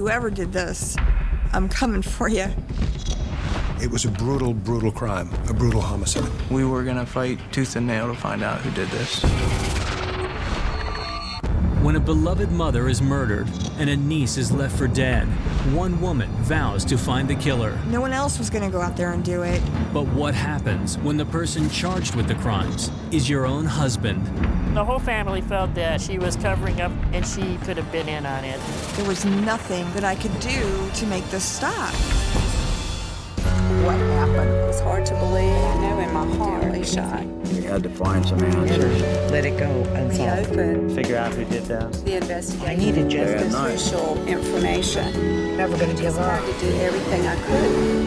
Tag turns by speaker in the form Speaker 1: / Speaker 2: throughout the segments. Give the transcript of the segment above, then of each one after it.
Speaker 1: whoever did this, I'm coming for you.
Speaker 2: It was a brutal, brutal crime, a brutal homicide.
Speaker 3: We were gonna fight tooth and nail to find out who did this.
Speaker 4: When a beloved mother is murdered and a niece is left for dead, one woman vows to find the killer.
Speaker 1: No one else was gonna go out there and do it.
Speaker 4: But what happens when the person charged with the crimes is your own husband?
Speaker 5: The whole family felt that she was covering up and she could have been in on it.
Speaker 1: There was nothing that I could do to make this stop.
Speaker 6: What happened? It's hard to believe. I know in my heart he shot.
Speaker 7: We had to find some answers.
Speaker 8: Let it go unsolved.
Speaker 6: Reopen
Speaker 5: Figure out who did that.
Speaker 6: the investigation.
Speaker 8: I needed justice.
Speaker 6: Crucial information.
Speaker 8: Never gonna give up.
Speaker 6: I tried to do everything I could.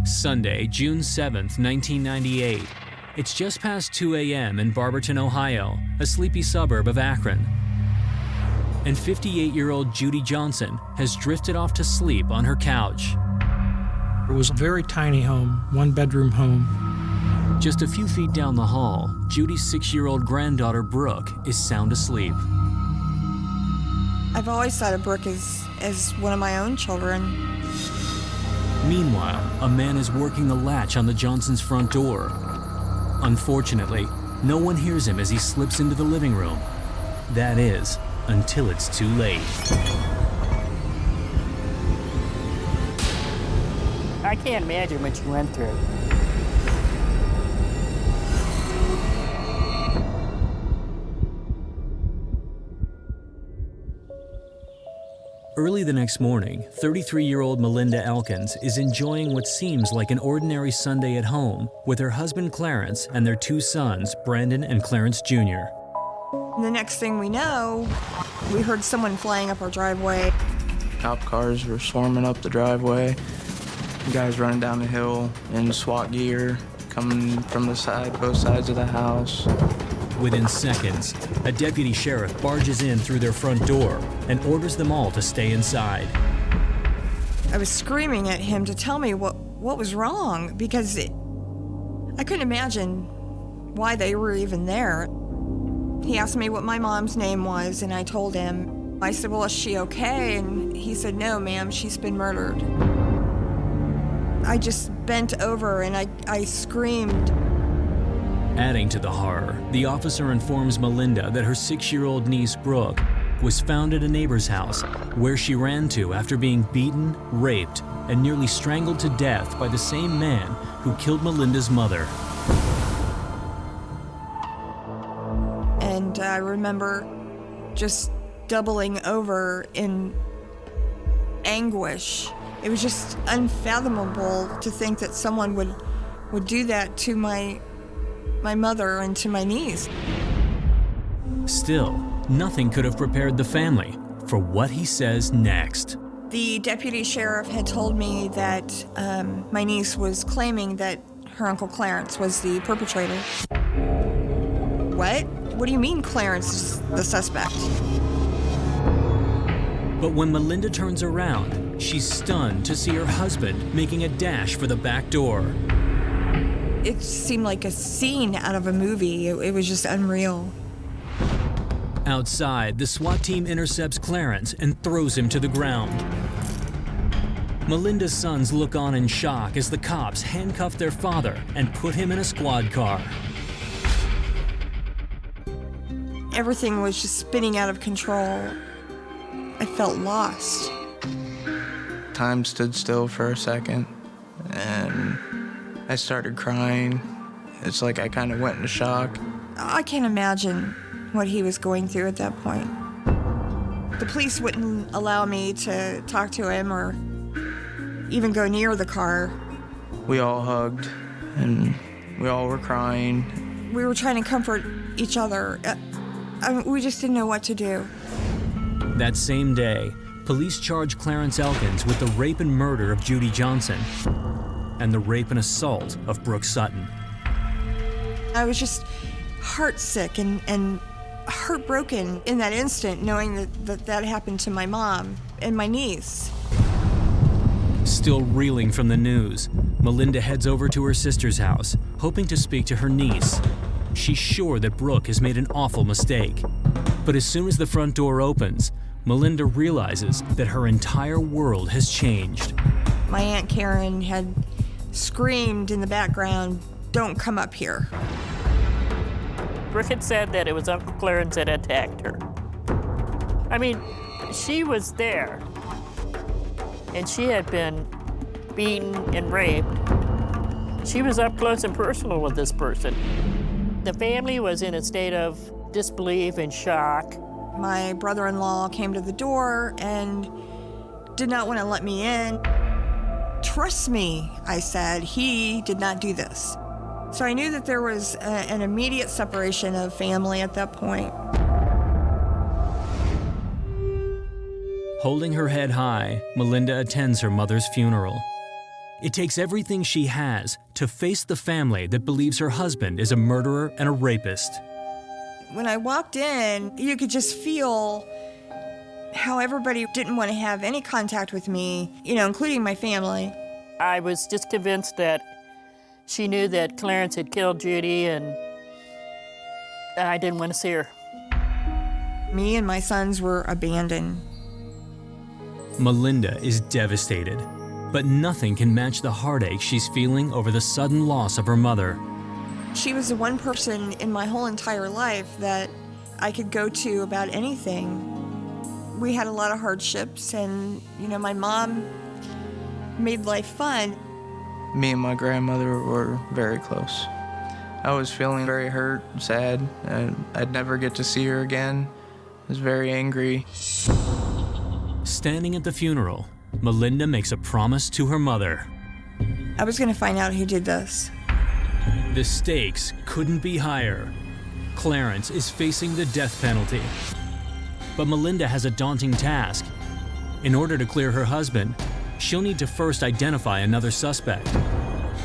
Speaker 4: Sunday, June 7th, 1998. It's just past 2 a.m. in Barberton, Ohio, a sleepy suburb of Akron. And 58-year-old Judy Johnson has drifted off to sleep on her couch.
Speaker 9: It was a very tiny home, one-bedroom home.
Speaker 4: Just a few feet down the hall, Judy's 6-year-old granddaughter Brooke is sound asleep.
Speaker 1: I've always thought of Brooke as one of my own children.
Speaker 4: Meanwhile, a man is working the latch on the Johnsons' front door. Unfortunately, no one hears him as he slips into the living room. That is, until it's too late.
Speaker 5: I can't imagine what you went through.
Speaker 4: Early the next morning, 33-year-old Melinda Elkins is enjoying what seems like an ordinary Sunday at home with her husband Clarence and their 2 sons, Brandon and Clarence Jr.
Speaker 1: And the next thing we know, we heard someone flying up our driveway.
Speaker 3: Cop cars were swarming up the driveway. Guys running down the hill in SWAT gear, coming from the side, both sides of the house.
Speaker 4: Within seconds, a deputy sheriff barges in through their front door and orders them all to stay inside.
Speaker 1: I was screaming at him to tell me what was wrong because I couldn't imagine why they were even there. He asked me what my mom's name was, and I told him. I said, well, is she okay? And he said, no, ma'am, she's been murdered. I just bent over and I screamed.
Speaker 4: Adding to the horror, the officer informs Melinda that her 6-year-old niece, Brooke, was found at a neighbor's house where she ran to after being beaten, raped, and nearly strangled to death by the same man who killed Melinda's mother.
Speaker 1: And I remember just doubling over in anguish. It was just unfathomable to think that someone would do that to my mother and to my niece.
Speaker 4: Still, nothing could have prepared the family for what he says next.
Speaker 1: The deputy sheriff had told me that my niece was claiming that her Uncle Clarence was the perpetrator. What? What do you mean Clarence is the suspect?
Speaker 4: But when Melinda turns around, she's stunned to see her husband making a dash for the back door.
Speaker 1: It seemed like a scene out of a movie. It was just unreal.
Speaker 4: Outside, the SWAT team intercepts Clarence and throws him to the ground. Melinda's sons look on in shock as the cops handcuff their father and put him in a squad car.
Speaker 1: Everything was just spinning out of control. I felt lost.
Speaker 3: Time stood still for a second, and I started crying. It's like I kind of went into shock.
Speaker 1: I can't imagine what he was going through at that point. The police wouldn't allow me to talk to him or even go near the car.
Speaker 3: We all hugged, and we all were crying.
Speaker 1: We were trying to comfort each other. We just didn't know what to do.
Speaker 4: That same day, police charged Clarence Elkins with the rape and murder of Judy Johnson and the rape and assault of Brooke Sutton.
Speaker 1: I was just heartsick and heartbroken in that instant, knowing that happened to my mom and my niece.
Speaker 4: Still reeling from the news, Melinda heads over to her sister's house, hoping to speak to her niece. She's sure that Brooke has made an awful mistake. But as soon as the front door opens, Melinda realizes that her entire world has changed.
Speaker 1: My Aunt Karen had screamed in the background, "Don't come up here."
Speaker 5: Brooke had said that it was Uncle Clarence that attacked her. I mean, she was there, and she had been beaten and raped. She was up close and personal with this person. The family was in a state of disbelief and shock.
Speaker 1: My brother-in-law came to the door and did not want to let me in. "Trust me," I said, "he did not do this." So I knew that there was an immediate separation of family at that point.
Speaker 4: Holding her head high, Melinda attends her mother's funeral. It takes everything she has to face the family that believes her husband is a murderer and a rapist.
Speaker 1: When I walked in, you could just feel how everybody didn't want to have any contact with me, including my family.
Speaker 5: I was just convinced that she knew that Clarence had killed Judy, and I didn't want to see her.
Speaker 1: Me and my sons were abandoned.
Speaker 4: Melinda is devastated, but nothing can match the heartache she's feeling over the sudden loss of her mother.
Speaker 1: She was the one person in my whole entire life that I could go to about anything. We had a lot of hardships, and, my mom made life fun.
Speaker 3: Me and my grandmother were very close. I was feeling very hurt, sad, and I'd never get to see her again. I was very angry.
Speaker 4: Standing at the funeral, Melinda makes a promise to her mother.
Speaker 1: I was going to find out who did this.
Speaker 4: The stakes couldn't be higher. Clarence is facing the death penalty. But Melinda has a daunting task. In order to clear her husband, she'll need to first identify another suspect.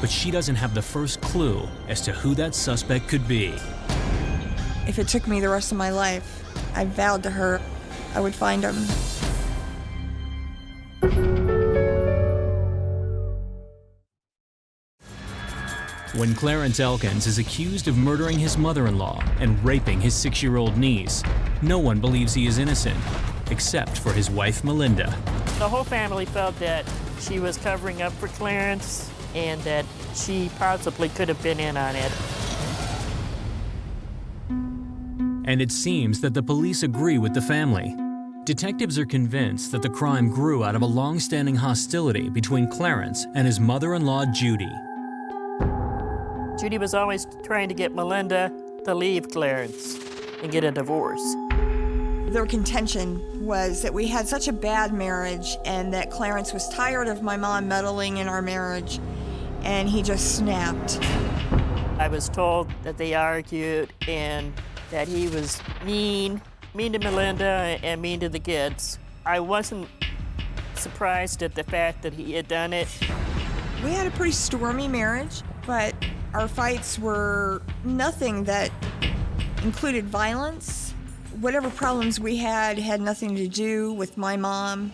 Speaker 4: But she doesn't have the first clue as to who that suspect could be.
Speaker 1: If it took me the rest of my life, I vowed to her I would find him.
Speaker 4: When Clarence Elkins is accused of murdering his mother-in-law and raping his 6-year-old niece, no one believes he is innocent, except for his wife, Melinda.
Speaker 5: The whole family felt that she was covering up for Clarence and that she possibly could have been in on it.
Speaker 4: And it seems that the police agree with the family. Detectives are convinced that the crime grew out of a long-standing hostility between Clarence and his mother-in-law, Judy.
Speaker 5: Judy was always trying to get Melinda to leave Clarence and get a divorce.
Speaker 1: Their contention was that we had such a bad marriage and that Clarence was tired of my mom meddling in our marriage, and he just snapped.
Speaker 5: I was told that they argued and that he was mean to Melinda and mean to the kids. I wasn't surprised at the fact that he had done it.
Speaker 1: We had a pretty stormy marriage, but our fights were nothing that included violence. Whatever problems we had nothing to do with my mom.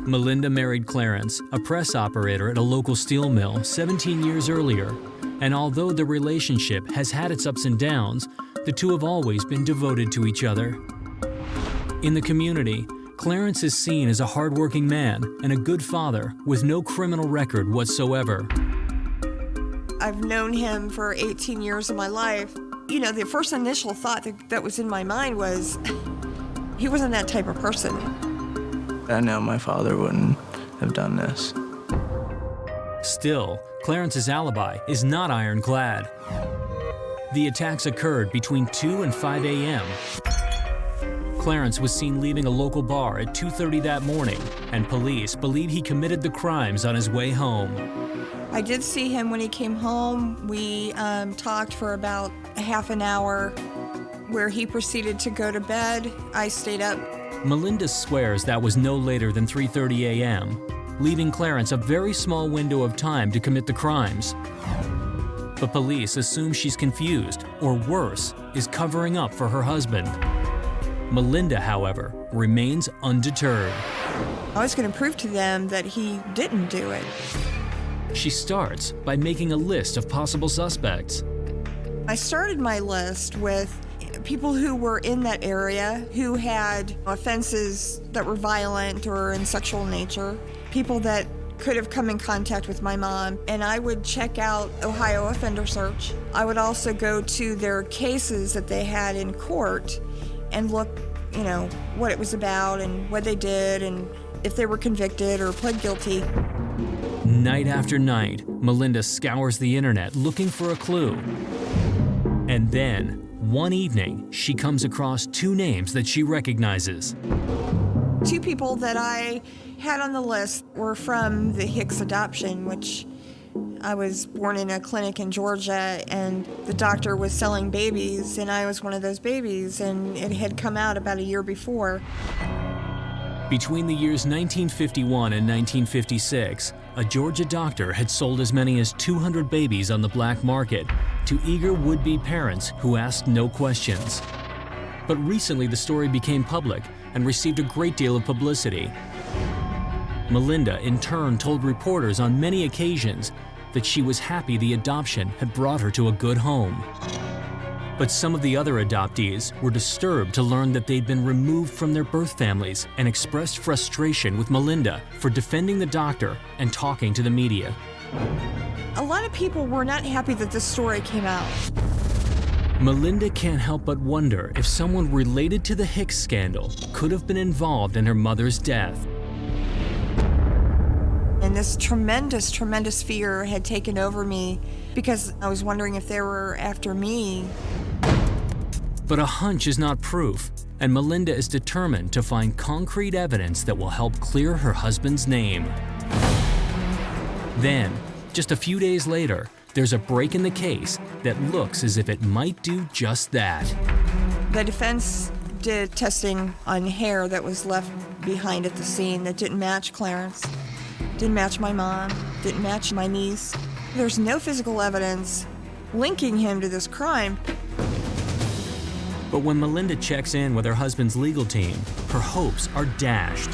Speaker 4: Melinda married Clarence, a press operator at a local steel mill, 17 years earlier. And although the relationship has had its ups and downs, the two have always been devoted to each other. In the community, Clarence is seen as a hardworking man and a good father with no criminal record whatsoever.
Speaker 1: I've known him for 18 years of my life. The first initial thought that was in my mind was, he wasn't that type of person.
Speaker 3: I know my father wouldn't have done this.
Speaker 4: Still, Clarence's alibi is not ironclad. The attacks occurred between 2 and 5 a.m. Clarence was seen leaving a local bar at 2:30 that morning, and police believe he committed the crimes on his way home.
Speaker 1: I did see him when he came home. We talked for about a half an hour, where he proceeded to go to bed. I stayed up.
Speaker 4: Melinda swears that was no later than 3:30 a.m., leaving Clarence a very small window of time to commit the crimes. But police assume she's confused, or worse, is covering up for her husband. Melinda, however, remains undeterred.
Speaker 1: I was going to prove to them that he didn't do it.
Speaker 4: She starts by making a list of possible suspects.
Speaker 1: I started my list with people who were in that area who had offenses that were violent or in sexual nature, people that could have come in contact with my mom, and I would check out Ohio Offender Search. I would also go to their cases that they had in court and look, what it was about and what they did and if they were convicted or pled guilty.
Speaker 4: Night after night, Melinda scours the internet looking for a clue. And then, one evening, she comes across two names that she recognizes.
Speaker 1: Two people that I had on the list were from the Hicks adoption, which I was born in a clinic in Georgia, and the doctor was selling babies, and I was one of those babies, and it had come out about a year before.
Speaker 4: Between the years 1951 and 1956, a Georgia doctor had sold as many as 200 babies on the black market to eager would-be parents who asked no questions. But recently the story became public and received a great deal of publicity. Melinda, in turn, told reporters on many occasions that she was happy the adoption had brought her to a good home. But some of the other adoptees were disturbed to learn that they'd been removed from their birth families and expressed frustration with Melinda for defending the doctor and talking to the media.
Speaker 1: A lot of people were not happy that this story came out.
Speaker 4: Melinda can't help but wonder if someone related to the Hicks scandal could have been involved in her mother's death.
Speaker 1: And this tremendous, tremendous fear had taken over me because I was wondering if they were after me.
Speaker 4: But a hunch is not proof, and Melinda is determined to find concrete evidence that will help clear her husband's name. Then, just a few days later, there's a break in the case that looks as if it might do just that.
Speaker 1: The defense did testing on hair that was left behind at the scene that didn't match Clarence, didn't match my mom, didn't match my niece. There's no physical evidence linking him to this crime.
Speaker 4: But when Melinda checks in with her husband's legal team, her hopes are dashed.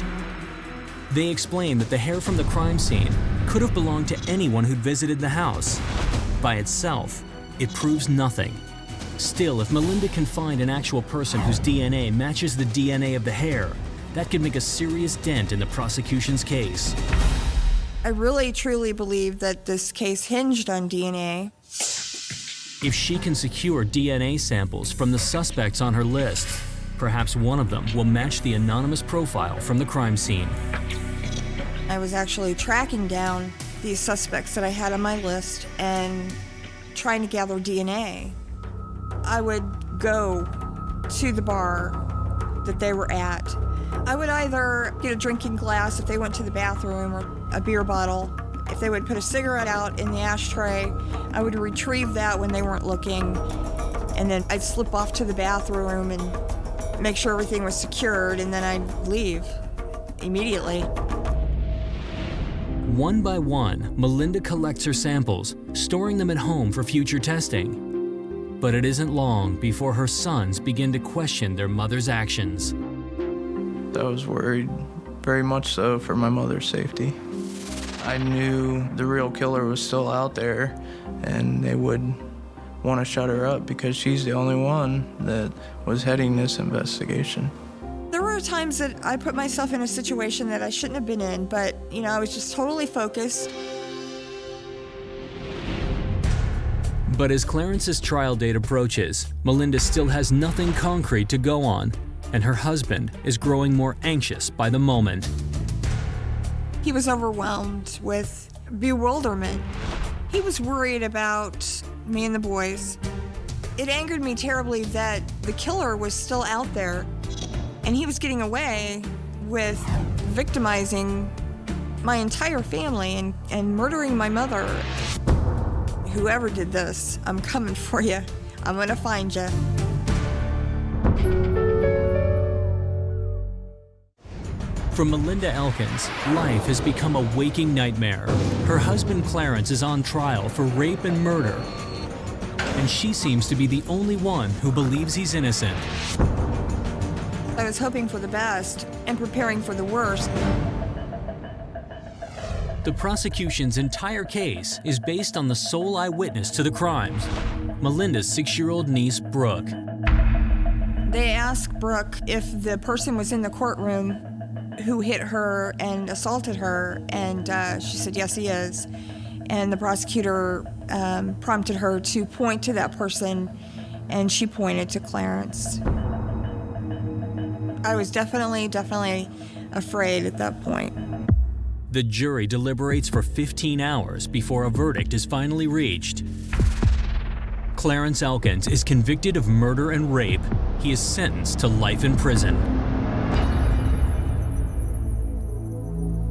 Speaker 4: They explain that the hair from the crime scene could have belonged to anyone who'd visited the house. By itself, it proves nothing. Still, if Melinda can find an actual person whose DNA matches the DNA of the hair, that could make a serious dent in the prosecution's case.
Speaker 1: I really, truly believe that this case hinged on DNA.
Speaker 4: If she can secure DNA samples from the suspects on her list, perhaps one of them will match the anonymous profile from the crime scene.
Speaker 1: I was actually tracking down these suspects that I had on my list and trying to gather DNA. I would go to the bar that they were at. I would either get a drinking glass if they went to the bathroom, or a beer bottle. If they would put a cigarette out in the ashtray, I would retrieve that when they weren't looking, and then I'd slip off to the bathroom and make sure everything was secured, and then I'd leave immediately.
Speaker 4: One by one, Melinda collects her samples, storing them at home for future testing. But it isn't long before her sons begin to question their mother's actions.
Speaker 3: I was worried, very much so, for my mother's safety. I knew the real killer was still out there, and they would want to shut her up because she's the only one that was heading this investigation.
Speaker 1: There were times that I put myself in a situation that I shouldn't have been in, but, I was just totally focused.
Speaker 4: But as Clarence's trial date approaches, Melinda still has nothing concrete to go on, and her husband is growing more anxious by the moment.
Speaker 1: He was overwhelmed with bewilderment. He was worried about me and the boys. It angered me terribly that the killer was still out there, and he was getting away with victimizing my entire family and murdering my mother. Whoever did this, I'm coming for you. I'm gonna find you.
Speaker 4: For Melinda Elkins, life has become a waking nightmare. Her husband Clarence is on trial for rape and murder, and she seems to be the only one who believes he's innocent.
Speaker 1: I was hoping for the best and preparing for the worst.
Speaker 4: The prosecution's entire case is based on the sole eyewitness to the crimes, Melinda's 6-year-old niece, Brooke.
Speaker 1: They asked Brooke if the person was in the courtroom who hit her and assaulted her, and she said, yes, he is. And the prosecutor prompted her to point to that person, and she pointed to Clarence. I was definitely afraid at that point.
Speaker 4: The jury deliberates for 15 hours before a verdict is finally reached. Clarence Elkins is convicted of murder and rape. He is sentenced to life in prison.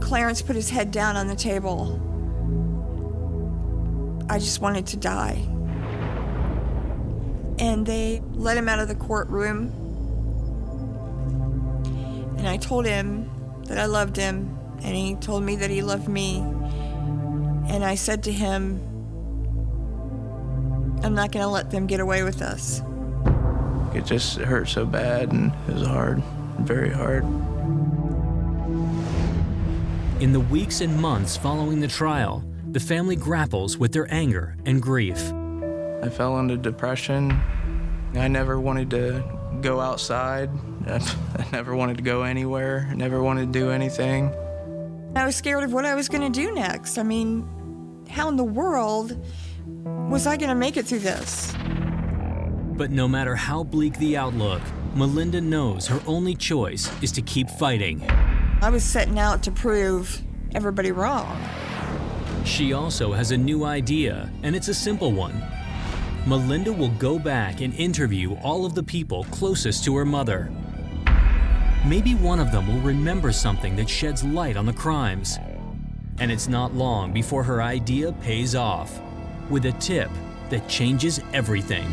Speaker 1: Clarence put his head down on the table. I just wanted to die. And they let him out of the courtroom. And I told him that I loved him, and he told me that he loved me. And I said to him, I'm not going to let them get away with this.
Speaker 3: It just hurt so bad, and it was hard, very hard.
Speaker 4: In the weeks and months following the trial, the family grapples with their anger and grief.
Speaker 3: I fell into depression. I never wanted to go outside. I never wanted to go anywhere. I never wanted to do anything.
Speaker 1: I was scared of what I was going to do next. I mean, how in the world was I going to make it through this?
Speaker 4: But no matter how bleak the outlook, Melinda knows her only choice is to keep fighting.
Speaker 1: I was setting out to prove everybody wrong.
Speaker 4: She also has a new idea, and it's a simple one. Melinda will go back and interview all of the people closest to her mother. Maybe one of them will remember something that sheds light on the crimes. And it's not long before her idea pays off, with a tip that changes everything.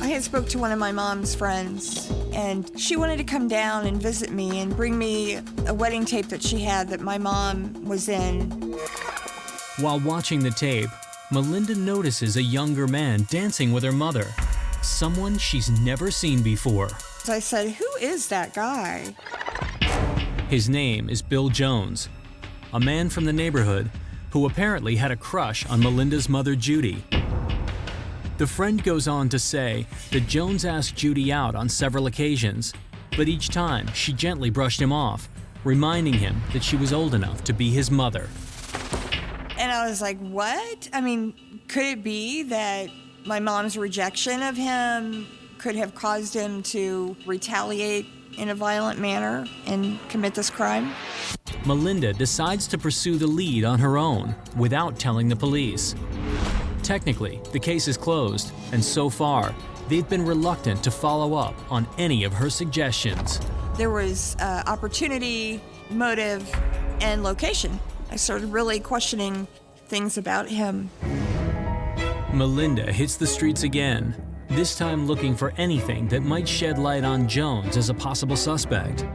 Speaker 1: I had spoke to one of my mom's friends, and she wanted to come down and visit me and bring me a wedding tape that she had that my mom was in.
Speaker 4: While watching the tape, Melinda notices a younger man dancing with her mother, someone she's never seen before.
Speaker 1: So I said, who is that guy?
Speaker 4: His name is Bill Jones, a man from the neighborhood who apparently had a crush on Melinda's mother, Judy. The friend goes on to say that Jones asked Judy out on several occasions, but each time she gently brushed him off, reminding him that she was old enough to be his mother.
Speaker 1: And I was like, what? I mean, could it be that my mom's rejection of him could have caused him to retaliate in a violent manner and commit this crime?
Speaker 4: Melinda decides to pursue the lead on her own without telling the police. Technically, the case is closed, and so far, they've been reluctant to follow up on any of her suggestions.
Speaker 1: There was opportunity, motive, and location. I started really questioning things about him.
Speaker 4: Melinda hits the streets again, this time looking for anything that might shed light on Jones as a possible suspect.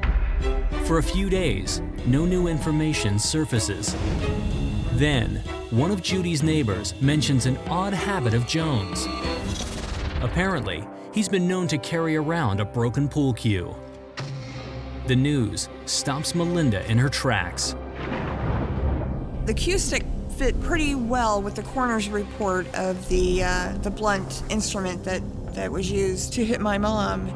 Speaker 4: For a few days, no new information surfaces. Then, one of Judy's neighbors mentions an odd habit of Jones. Apparently, he's been known to carry around a broken pool cue. The news stops Melinda in her tracks.
Speaker 1: The cue stick fit pretty well with the coroner's report of the blunt instrument that was used to hit my mom.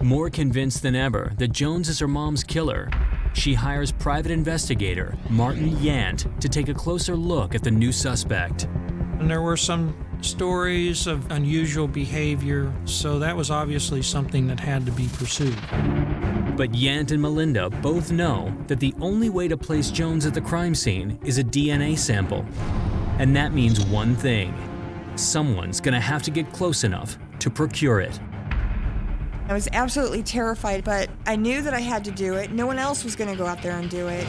Speaker 4: More convinced than ever that Jones is her mom's killer, she hires private investigator Martin Yant to take a closer look at the new suspect.
Speaker 9: And there were some stories of unusual behavior, so that was obviously something that had to be pursued.
Speaker 4: But Yant and Melinda both know that the only way to place Jones at the crime scene is a DNA sample. And that means one thing: someone's gonna have to get close enough to procure it.
Speaker 1: I was absolutely terrified, but I knew that I had to do it. No one else was going to go out there and do it.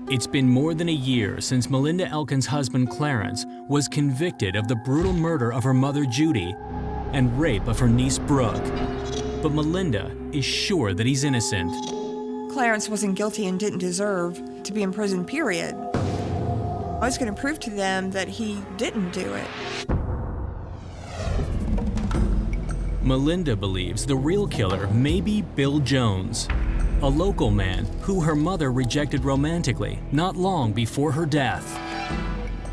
Speaker 4: It's been more than a year since Melinda Elkins' husband Clarence was convicted of the brutal murder of her mother Judy and rape of her niece Brooke. But Melinda is sure that he's innocent.
Speaker 1: Clarence wasn't guilty and didn't deserve to be in prison, period. I was going to prove to them that he didn't do it.
Speaker 4: Melinda believes the real killer may be Bill Jones. a local man who her mother rejected romantically not long before her death.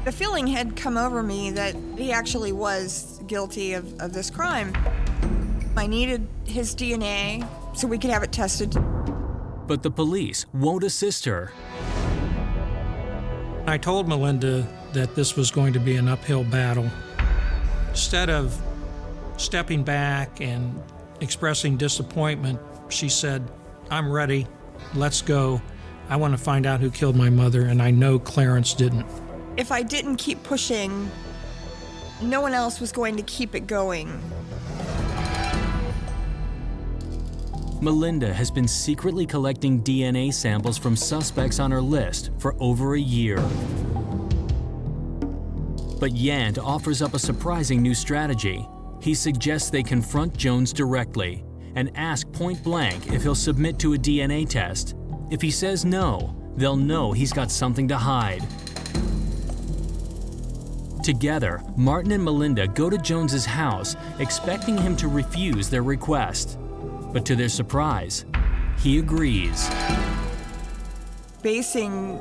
Speaker 1: The feeling had come over me that he actually was guilty of this crime. I needed his DNA so we could have it tested.
Speaker 4: But the police won't assist her.
Speaker 9: I told Melinda that this was going to be an uphill battle. Instead of stepping back and expressing disappointment, she said, "I'm ready, let's go. I want to find out who killed my mother, and I know Clarence didn't."
Speaker 1: If I didn't keep pushing, no one else was going to keep it going.
Speaker 4: Melinda has been secretly collecting DNA samples from suspects on her list for over a year. But Yant offers up a surprising new strategy. He suggests they confront Jones directly and ask point blank if he'll submit to a DNA test. If he says no, they'll know he's got something to hide. Together, Martin and Melinda go to Jones's house, expecting him to refuse their request. But to their surprise, he agrees.
Speaker 1: Basing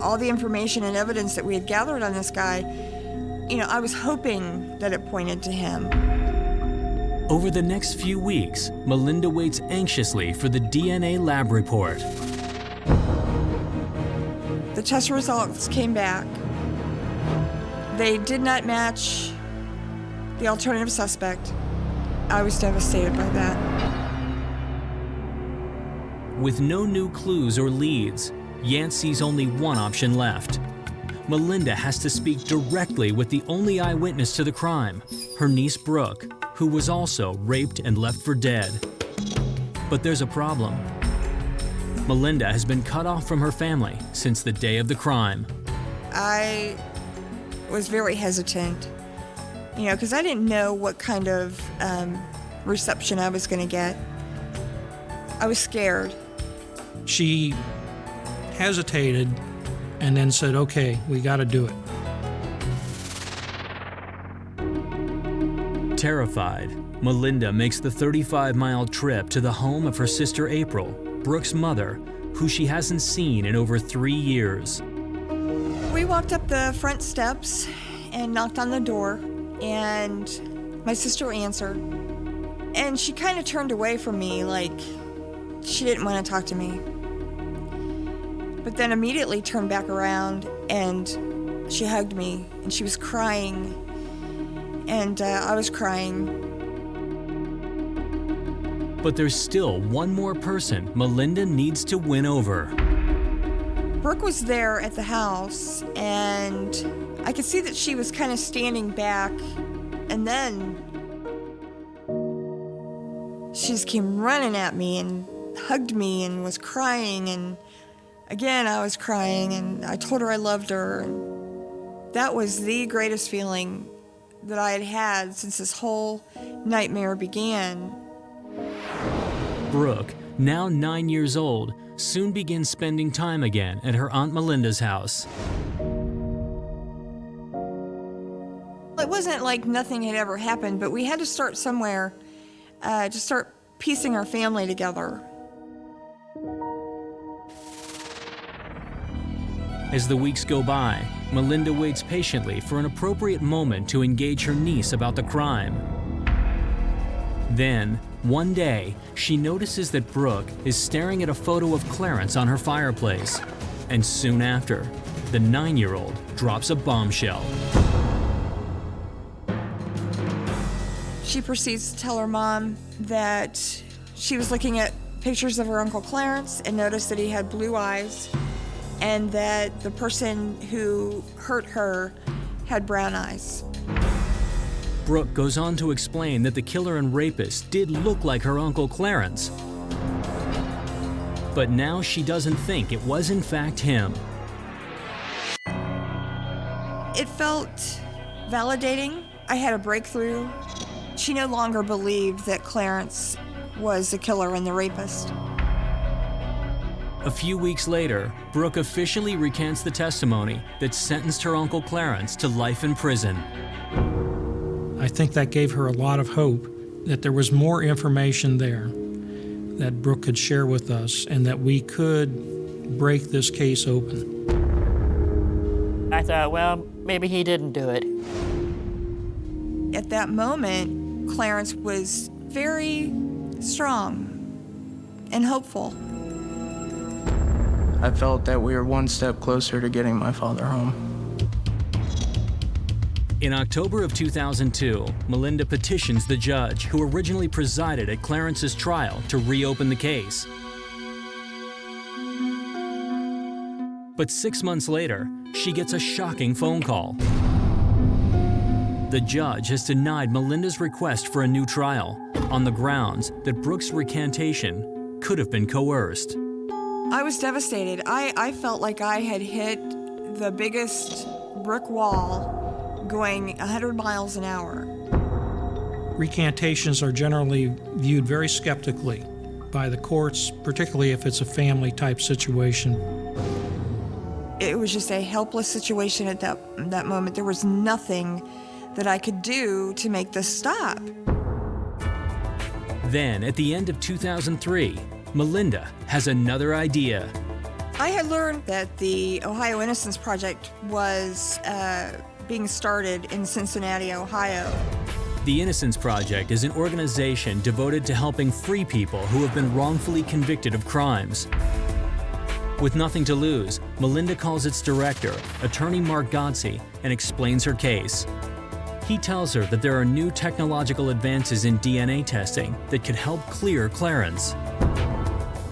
Speaker 1: all the information and evidence that we had gathered on this guy, I was hoping that it pointed to him.
Speaker 4: Over the next few weeks, Melinda waits anxiously for the DNA lab report.
Speaker 1: The test results came back. They did not match the alternative suspect. I was devastated by that.
Speaker 4: With no new clues or leads, Yant sees only one option left. Melinda has to speak directly with the only eyewitness to the crime, her niece Brooke, who was also raped and left for dead. But there's a problem. Melinda has been cut off from her family since the day of the crime.
Speaker 1: I was very hesitant, because I didn't know what kind of reception I was going to get. I was scared.
Speaker 9: She hesitated and then said, "Okay, we got to do it."
Speaker 4: Terrified, Melinda makes the 35-mile trip to the home of her sister April, Brooke's mother, who she hasn't seen in over 3 years.
Speaker 1: We walked up the front steps and knocked on the door, and my sister answered. And she kind of turned away from me like she didn't want to talk to me. But then immediately turned back around and she hugged me and she was crying. And I was crying.
Speaker 4: But there's still one more person Melinda needs to win over.
Speaker 1: Brooke was there at the house, and I could see that she was kind of standing back, and then she just came running at me and hugged me and was crying, and again I was crying, and I told her I loved her. And that was the greatest feeling that I had had since this whole nightmare began.
Speaker 4: Brooke, now 9 years old, soon begins spending time again at her Aunt Melinda's house.
Speaker 1: It wasn't like nothing had ever happened, but we had to start somewhere, to start piecing our family together.
Speaker 4: As the weeks go by, Melinda waits patiently for an appropriate moment to engage her niece about the crime. Then, one day, she notices that Brooke is staring at a photo of Clarence on her fireplace. And soon after, the 9-year-old drops a bombshell.
Speaker 1: She proceeds to tell her mom that she was looking at pictures of her Uncle Clarence and noticed that he had blue eyes, and that the person who hurt her had brown eyes.
Speaker 4: Brooke goes on to explain that the killer and rapist did look like her Uncle Clarence. But now she doesn't think it was in fact him.
Speaker 1: It felt validating. I had a breakthrough. She no longer believed that Clarence was the killer and the rapist.
Speaker 4: A few weeks later, Brooke officially recants the testimony that sentenced her Uncle Clarence to life in prison.
Speaker 9: I think that gave her a lot of hope that there was more information there. that Brooke could share with us and that we could break this case open.
Speaker 5: I thought, well, maybe he didn't do it.
Speaker 1: At that moment, Clarence was very strong and hopeful.
Speaker 3: I felt that we were one step closer to getting my father home.
Speaker 4: In October of 2002, Melinda petitions the judge who originally presided at Clarence's trial to reopen the case. But 6 months later, she gets a shocking phone call. The judge has denied Melinda's request for a new trial on the grounds that Brooke's recantation could have been coerced.
Speaker 1: I was devastated. I felt like I had hit the biggest brick wall going 100 miles an hour.
Speaker 9: Recantations are generally viewed very skeptically by the courts, particularly if it's a family-type situation.
Speaker 1: It was just a helpless situation at that moment. There was nothing that I could do to make this stop.
Speaker 4: Then, at the end of 2003, Melinda has another idea.
Speaker 1: I had learned that the Ohio Innocence Project was being started in Cincinnati, Ohio.
Speaker 4: The Innocence Project is an organization devoted to helping free people who have been wrongfully convicted of crimes. With nothing to lose, Melinda calls its director, attorney Mark Godsey, and explains her case. He tells her that there are new technological advances in DNA testing that could help clear Clarence.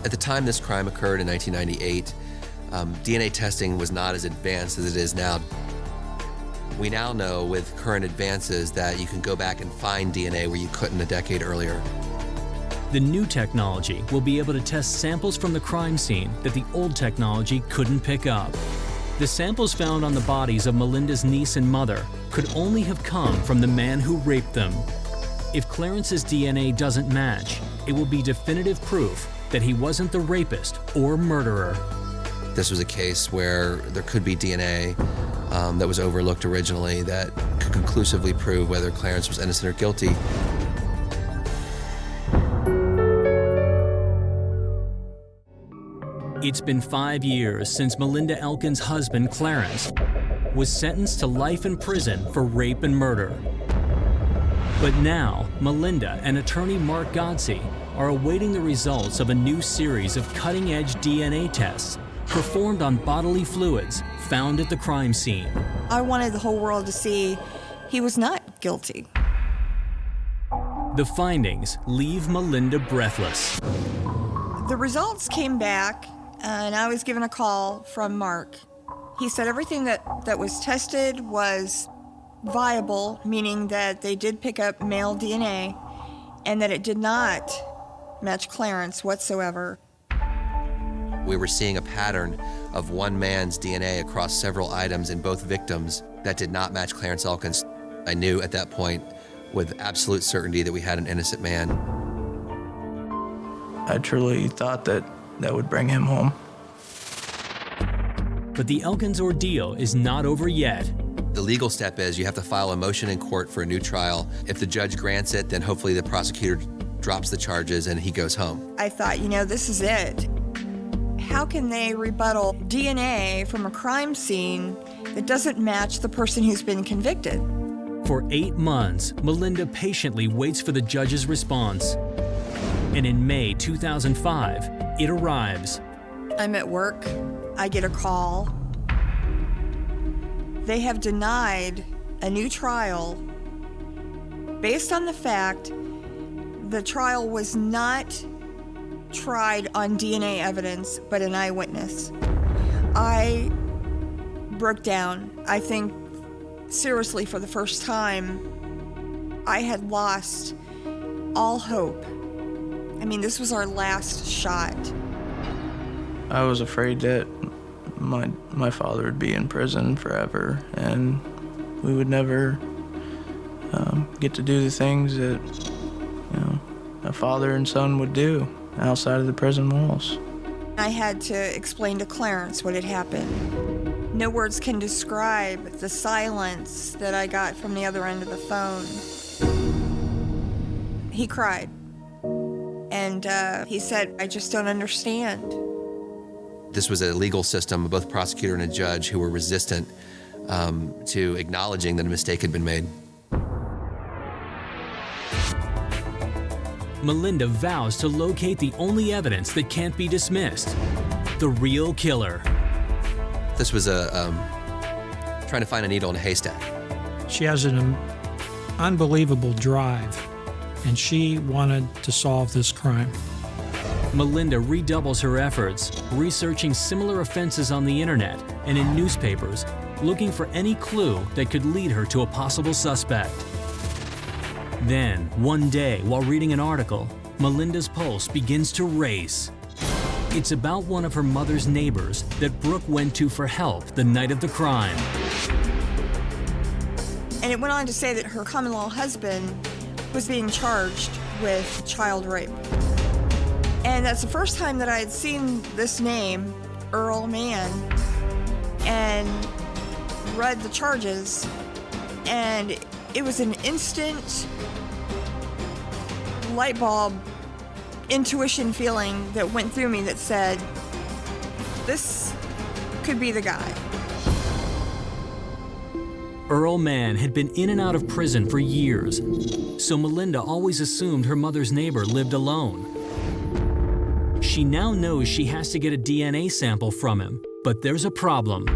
Speaker 10: At the time this crime occurred in 1998, DNA testing was not as advanced as it is now. We now know with current advances that you can go back and find DNA where you couldn't a decade earlier.
Speaker 4: The new technology will be able to test samples from the crime scene that the old technology couldn't pick up. The samples found on the bodies of Melinda's niece and mother could only have come from the man who raped them. If Clarence's DNA doesn't match, it will be definitive proof that he wasn't the rapist or murderer.
Speaker 10: This was a case where there could be DNA that was overlooked originally that could conclusively prove whether Clarence was innocent or guilty.
Speaker 4: It's been 5 years since Melinda Elkins' husband, Clarence, was sentenced to life in prison for rape and murder. But now, Melinda and attorney Mark Godsey are awaiting the results of a new series of cutting-edge DNA tests performed on bodily fluids found at the crime scene.
Speaker 1: I wanted the whole world to see he was not guilty.
Speaker 4: The findings leave Melinda breathless.
Speaker 1: The results came back, and I was given a call from Mark. He said everything that was tested was viable, meaning that they did pick up male DNA, and that it did not match Clarence whatsoever.
Speaker 10: We were seeing a pattern of one man's DNA across several items in both victims that did not match Clarence Elkins. I knew at that point with absolute certainty that we had an innocent man.
Speaker 3: I truly thought that would bring him home.
Speaker 4: But the Elkins ordeal is not over yet.
Speaker 10: The legal step is you have to file a motion in court for a new trial. If the judge grants it, then hopefully the prosecutor drops the charges and he goes home.
Speaker 1: I thought, this is it. How can they rebuttal DNA from a crime scene that doesn't match the person who's been convicted?
Speaker 4: For 8 months, Melinda patiently waits for the judge's response. And in May 2005, it arrives.
Speaker 1: I'm at work. I get a call. They have denied a new trial based on the fact the trial was not tried on DNA evidence, but an eyewitness. I broke down. I think, seriously, for the first time, I had lost all hope. This was our last shot.
Speaker 3: I was afraid that my father would be in prison forever, and we would never get to do the things that a father and son would do outside of the prison walls.
Speaker 1: I had to explain to Clarence what had happened. No words can describe the silence that I got from the other end of the phone. He cried. And he said, I just don't understand.
Speaker 10: This was a legal system, both a prosecutor and a judge, who were resistant to acknowledging that a mistake had been made.
Speaker 4: Melinda vows to locate the only evidence that can't be dismissed, the real killer.
Speaker 10: This was trying to find a needle in a haystack.
Speaker 9: She has an unbelievable drive, and she wanted to solve this crime.
Speaker 4: Melinda redoubles her efforts, researching similar offenses on the internet and in newspapers, looking for any clue that could lead her to a possible suspect. Then, one day, while reading an article, Melinda's pulse begins to race. It's about one of her mother's neighbors that Brooke went to for help the night of the crime.
Speaker 1: And it went on to say that her common-law husband was being charged with child rape. And that's the first time that I had seen this name, Earl Mann, and read the charges. And it was an instant light bulb intuition feeling that went through me that said, this could be the guy.
Speaker 4: Earl Mann had been in and out of prison for years, so Melinda always assumed her mother's neighbor lived alone. She now knows she has to get a DNA sample from him, but there's a problem.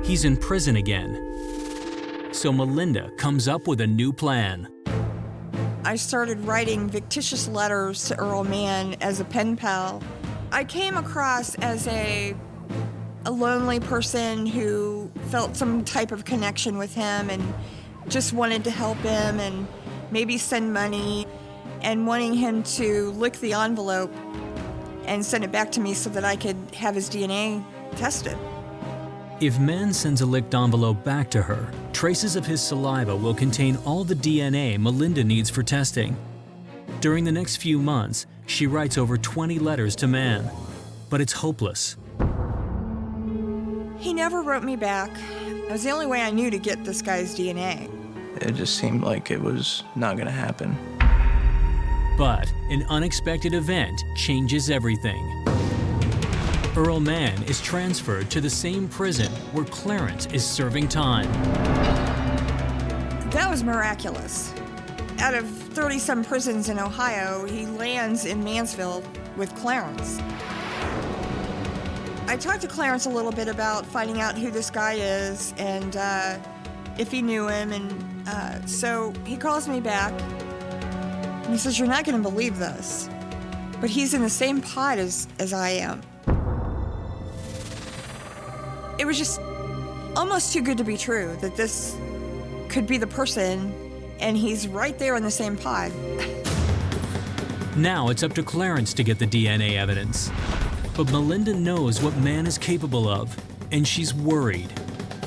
Speaker 4: He's in prison again. So Melinda comes up with a new plan.
Speaker 1: I started writing fictitious letters to Earl Mann as a pen pal. I came across as a lonely person who felt some type of connection with him and just wanted to help him and maybe send money, and wanting him to lick the envelope and send it back to me so that I could have his DNA tested.
Speaker 4: If Mann sends a licked envelope back to her, traces of his saliva will contain all the DNA Melinda needs for testing. During the next few months, she writes over 20 letters to Mann, but it's hopeless.
Speaker 1: He never wrote me back. It was the only way I knew to get this guy's DNA.
Speaker 3: It just seemed like it was not going to happen.
Speaker 4: But an unexpected event changes everything. Earl Mann is transferred to the same prison where Clarence is serving time.
Speaker 1: That was miraculous. Out of 30-some prisons in Ohio, he lands in Mansfield with Clarence. I talked to Clarence a little bit about finding out who this guy is and if he knew him, and so he calls me back and he says, "You're not going to believe this, but he's in the same pod as I am." It was just almost too good to be true that this could be the person, and he's right there in the same pod.
Speaker 4: Now it's up to Clarence to get the DNA evidence. But Melinda knows what Mann is capable of, and she's worried.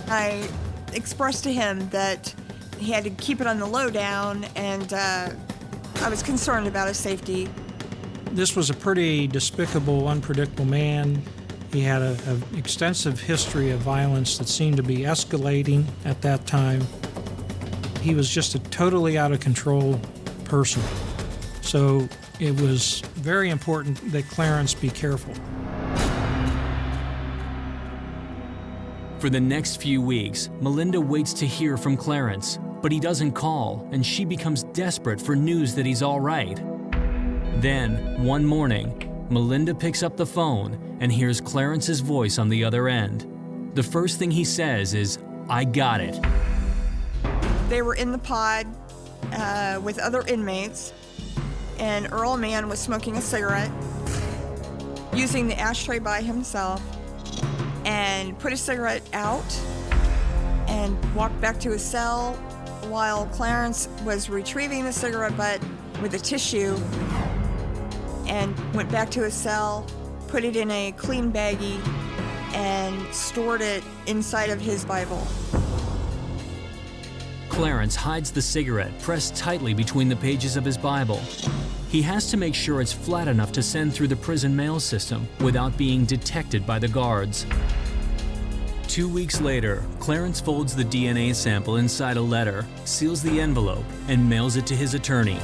Speaker 1: I expressed to him that he had to keep it on the lowdown, and I was concerned about his safety.
Speaker 9: This was a pretty despicable, unpredictable man. He had an extensive history of violence that seemed to be escalating at that time. He was just a totally out of control person. So it was very important that Clarence be careful.
Speaker 4: For the next few weeks, Melinda waits to hear from Clarence, but he doesn't call, and she becomes desperate for news that he's all right. Then, one morning, Melinda picks up the phone and hears Clarence's voice on the other end. The first thing he says is, "I got it."
Speaker 1: They were in the pod with other inmates, and Earl Mann was smoking a cigarette, using the ashtray by himself, and put his cigarette out and walked back to his cell while Clarence was retrieving the cigarette butt with a tissue and went back to his cell, put it in a clean baggie, and stored it inside of his Bible.
Speaker 4: Clarence hides the cigarette pressed tightly between the pages of his Bible. He has to make sure it's flat enough to send through the prison mail system without being detected by the guards. 2 weeks later, Clarence folds the DNA sample inside a letter, seals the envelope, and mails it to his attorney.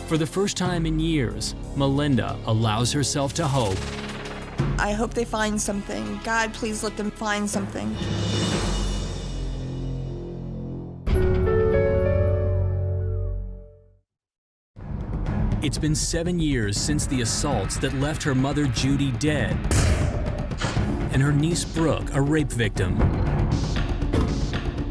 Speaker 4: For the first time in years, Melinda allows herself to hope.
Speaker 1: I hope they find something. God, please let them find something.
Speaker 4: It's been 7 years since the assaults that left her mother Judy dead and her niece Brooke a rape victim.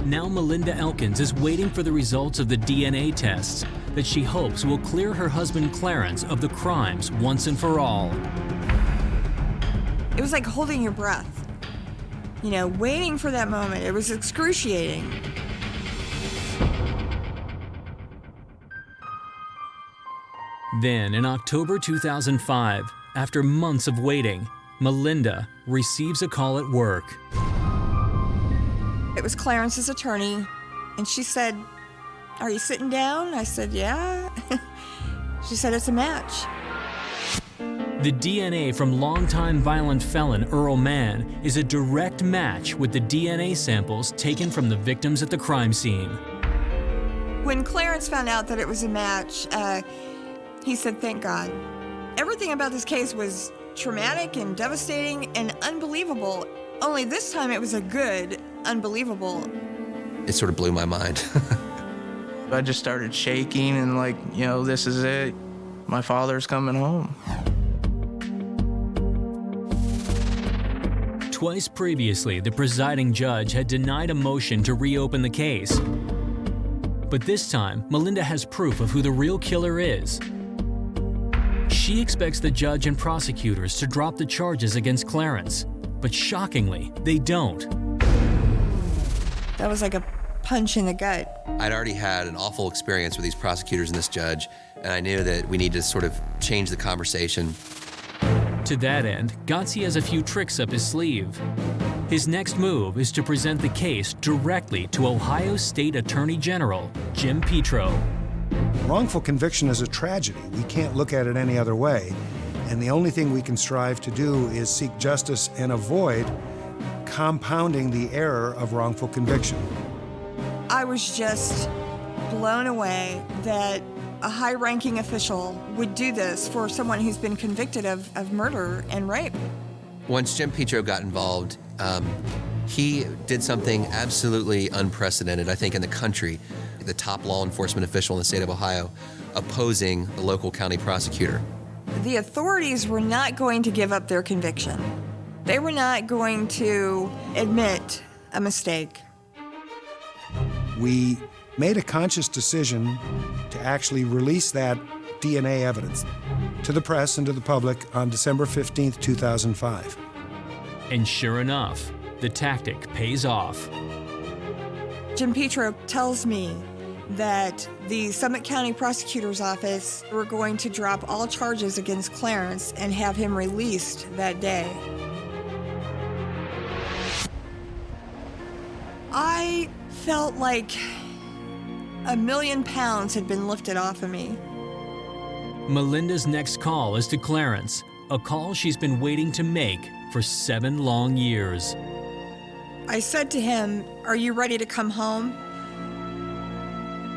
Speaker 4: Now Melinda Elkins is waiting for the results of the DNA tests that she hopes will clear her husband Clarence of the crimes once and for all.
Speaker 1: It was like holding your breath, you know, waiting for that moment. It was excruciating.
Speaker 4: Then, in October 2005, after months of waiting, Melinda receives a call at work.
Speaker 1: It was Clarence's attorney, and she said, "Are you sitting down?" I said, "Yeah." She said, "It's a match."
Speaker 4: The DNA from longtime violent felon Earl Mann is a direct match with the DNA samples taken from the victims at the crime scene.
Speaker 1: When Clarence found out that it was a match, he said, "Thank God." Everything about this case was traumatic and devastating and unbelievable. Only this time it was a good unbelievable.
Speaker 10: It sort of blew my mind.
Speaker 3: I just started shaking and like, you know, this is it. My father's coming home.
Speaker 4: Twice previously, the presiding judge had denied a motion to reopen the case. But this time, Melinda has proof of who the real killer is. She expects the judge and prosecutors to drop the charges against Clarence, but shockingly, they don't.
Speaker 1: That was like a punch in the gut.
Speaker 10: I'd already had an awful experience with these prosecutors and this judge, and I knew that we needed to sort of change the conversation.
Speaker 4: To that end, Gotze has a few tricks up his sleeve. His next move is to present the case directly to Ohio State Attorney General Jim Petro.
Speaker 2: Wrongful conviction is a tragedy. We can't look at it any other way. And the only thing we can strive to do is seek justice and avoid compounding the error of wrongful conviction.
Speaker 1: I was just blown away that a high-ranking official would do this for someone who's been convicted of murder and rape.
Speaker 10: Once Jim Petro got involved, he did something absolutely unprecedented, I think, in the country. The top law enforcement official in the state of Ohio opposing the local county prosecutor.
Speaker 1: The authorities were not going to give up their conviction. They were not going to admit a mistake.
Speaker 2: We made a conscious decision to actually release that DNA evidence to the press and to the public on December 15th, 2005.
Speaker 4: And sure enough, the tactic pays off.
Speaker 1: Jim Petro tells me that the Summit County Prosecutor's Office were going to drop all charges against Clarence and have him released that day. I felt like 1,000,000 pounds had been lifted off of me.
Speaker 4: Melinda's next call is to Clarence, a call she's been waiting to make for 7 long years.
Speaker 1: I said to him, "Are you ready to come home?"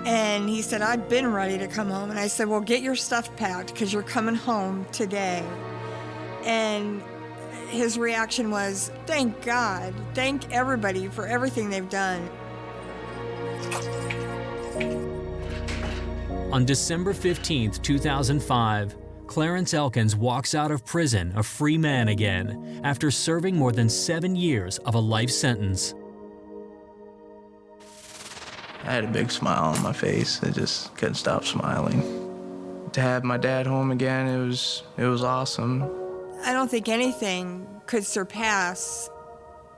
Speaker 1: And he said, "I've been ready to come home." And I said, "Well, get your stuff packed because you're coming home today." And his reaction was, "Thank God, thank everybody for everything they've done."
Speaker 4: On December 15th, 2005, Clarence Elkins walks out of prison a free man again after serving more than 7 years of a life sentence.
Speaker 3: I had a big smile on my face. I just couldn't stop smiling. To have my dad home again, it was awesome.
Speaker 1: I don't think anything could surpass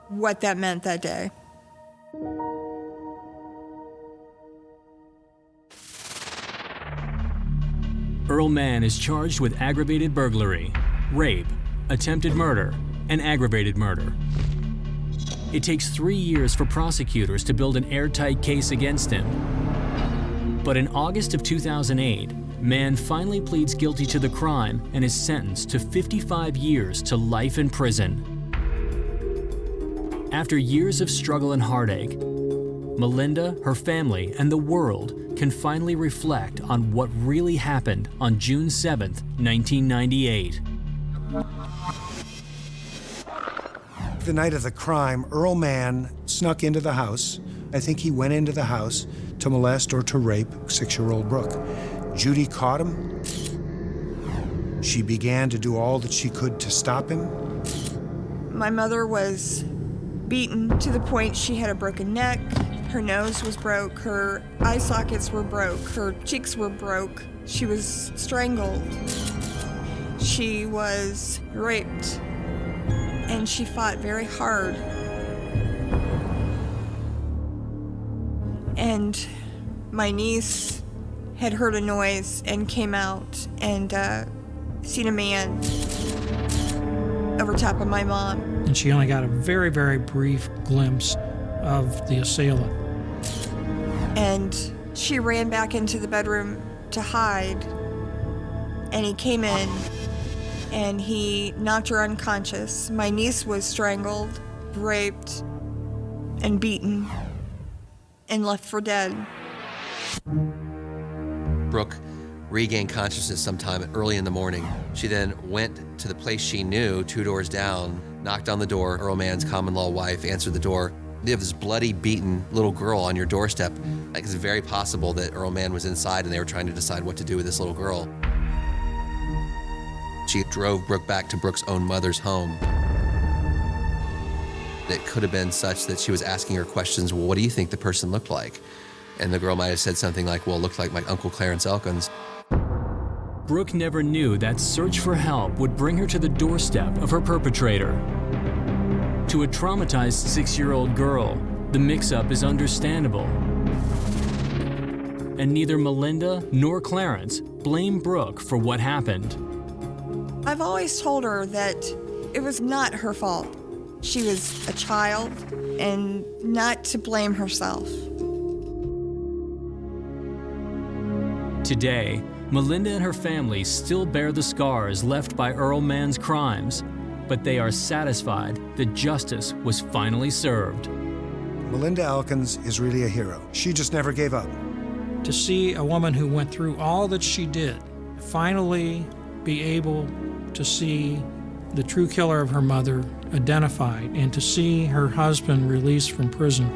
Speaker 1: what that meant that day.
Speaker 4: Earl Mann is charged with aggravated burglary, rape, attempted murder, and aggravated murder. It takes 3 years for prosecutors to build an airtight case against him. But in August of 2008, Mann finally pleads guilty to the crime and is sentenced to 55 years to life in prison. After years of struggle and heartache, Melinda, her family, and the world can finally reflect on what really happened on June 7th, 1998.
Speaker 2: The night of the crime, Earl Mann snuck into the house. I think he went into the house to molest or to rape 6-year-old Brooke. Judy caught him. She began to do all that she could to stop him.
Speaker 1: My mother was beaten to the point she had a broken neck. Her nose was broke, her eye sockets were broke, her cheeks were broke. She was strangled. She was raped, and she fought very hard. And my niece had heard a noise and came out and seen a man over top of my mom.
Speaker 9: And she only got a very, very brief glimpse of the assailant.
Speaker 1: And she ran back into the bedroom to hide. And he came in and he knocked her unconscious. My niece was strangled, raped, and beaten, and left for dead.
Speaker 10: Brooke regained consciousness sometime early in the morning. She then went to the place she knew, 2 doors down, knocked on the door. Earl Mann's common-law wife answered the door. You have this bloody, beaten little girl on your doorstep. Like, it's very possible that Earl Mann was inside and they were trying to decide what to do with this little girl. She drove Brooke back to Brooke's own mother's home. It could have been such that she was asking her questions, well, what do you think the person looked like? And the girl might have said something like, well, it looked like my Uncle Clarence Elkins.
Speaker 4: Brooke never knew that search for help would bring her to the doorstep of her perpetrator. To a traumatized 6-year-old girl, the mix-up is understandable. And neither Melinda nor Clarence blame Brooke for what happened.
Speaker 1: I've always told her that it was not her fault. She was a child and not to blame herself.
Speaker 4: Today, Melinda and her family still bear the scars left by Earl Mann's crimes, but they are satisfied that justice was finally served.
Speaker 2: Melinda Elkins is really a hero. She just never gave up.
Speaker 9: To see a woman who went through all that she did finally be able to see the true killer of her mother identified and to see her husband released from prison